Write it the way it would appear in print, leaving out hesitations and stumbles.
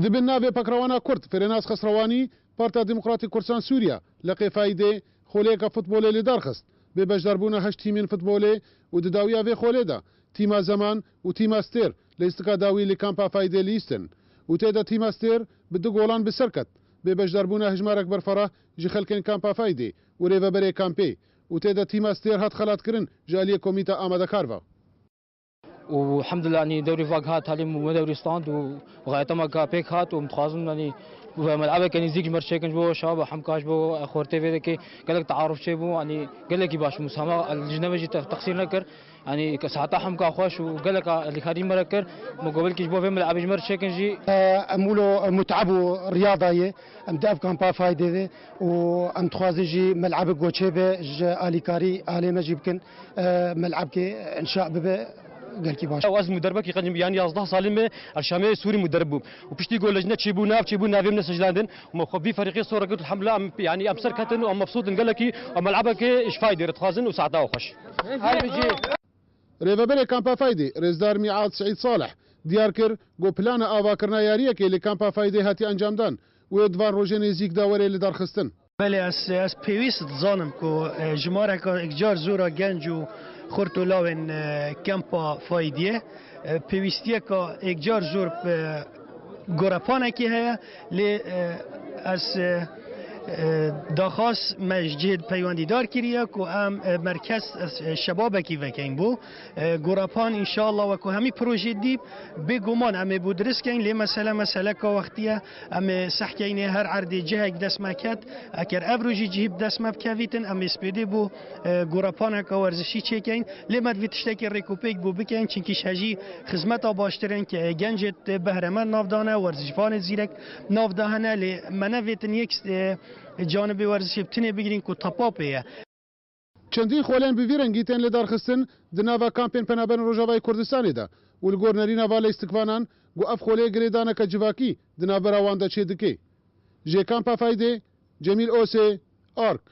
دبن ناوێ پەکڕەوانە کورد فرێناس خەسڕەوانی پارتا دیموکراتی کوردستان سووریا لە قێفایدێ خۆلەیەکە فوتبۆلێ لێدار خست بێ بەشداربوونە 8 تیمین فوتبۆلێ و دداویە vê خۆلێدا تیما زەمان و تیما ستێر لە ئیستکا داوی لە کامپا فایدێ لیستن و تێدا تیما ستێر bi du golan bi ser ket bê beşdarbûna hejmarek berfara ji xelkên kampa faydê û rêveberê kampê û têde tîma stêr hat xelatkirin ji aliyê komîta amadekar ve. والحمد لله اني دوري فاق هات تعليم ودوري ستاند وغايه ما كابيك هات ومتخاصم يعني ملعبك يعني زيك مرشيكن بو شباب حمكاش بو خورتي في ذيك قال لك تعارف شي بو يعني قال لك باش مساهمه الجنبه جي تقصير نكر يعني ساعتها حمكا خوش وقال لك اللي خارج مركر مقابل كيش بو في ملعب مرشيكن جي امولو متعب رياضيه ام داف كان با فايده وام تخوازي جي ملعب جوتشيبه اليكاري علي مجيبكن ملعبك انشاء ببه قالكي باش واز مدربك يقدم يعني 11 سالمه الشامي سوري مدرب وبشتي يقول لجنه تشيبو ناف من سجلاندن ومخبي فريقي صوره قلت الحمد لله يعني ابصر كاتن ومبسوط قال لك ملعبك ايش فايده تخازن وساعتها وخش رێڤەبەرێ کامپا فایدێ رێزدار میعاد سعید صالح دیار کرد گۆ پلانە ئاواکردنا یاریەکێ لە کامپا فایدێ هاتی ئەنجامدان وێ دوان ڕۆژێ نێزیکدا وەرێ لە دارخستن. بله از پێویست دزانم کو ژمارەکە ئەکجار زۆرە گەنج و خورت و لاوێن کەمپا فایدیە پێویستیەکە ئەکجار زۆر گۆرەپانێکی هەیە لێ ئەس داخواست مجد پیوندیدار کریه که ام مرکز شبابکی وکین بو گوراپان انشاءالله و که همی پروژه دیب بگمان ام بودرس کن لی مسئله که وقتیه ام سحکین هر عرض جهک دست مکد اگر افروجی جهب دست مبکویتن ام اسپیده بو گوراپان که ورزشی چکین لی مدویتشتکی ریکوپیک بو بکن چنکیش هجی خدمت باشترین که گنجت بهرمن نافدانه ورزشفان زیرک نافدانه لی منویتن یک جانب ورزشی بتنی بگیرین کو تاپاپیه چەندین خۆلیان بڤیرەنگی تێن لێ دارخستن دناوا کامپێن پەنابەن ڕۆژاوای کوردستانێدا و لە گۆرنەری ناوا لە ئیستکوانان گو ئەف خۆلەیە گرێدانەکە جڤاکی دنابەراوان دەچێ دکێ ژێ کامپا فایدێ جەمیل ئۆسێ ئارک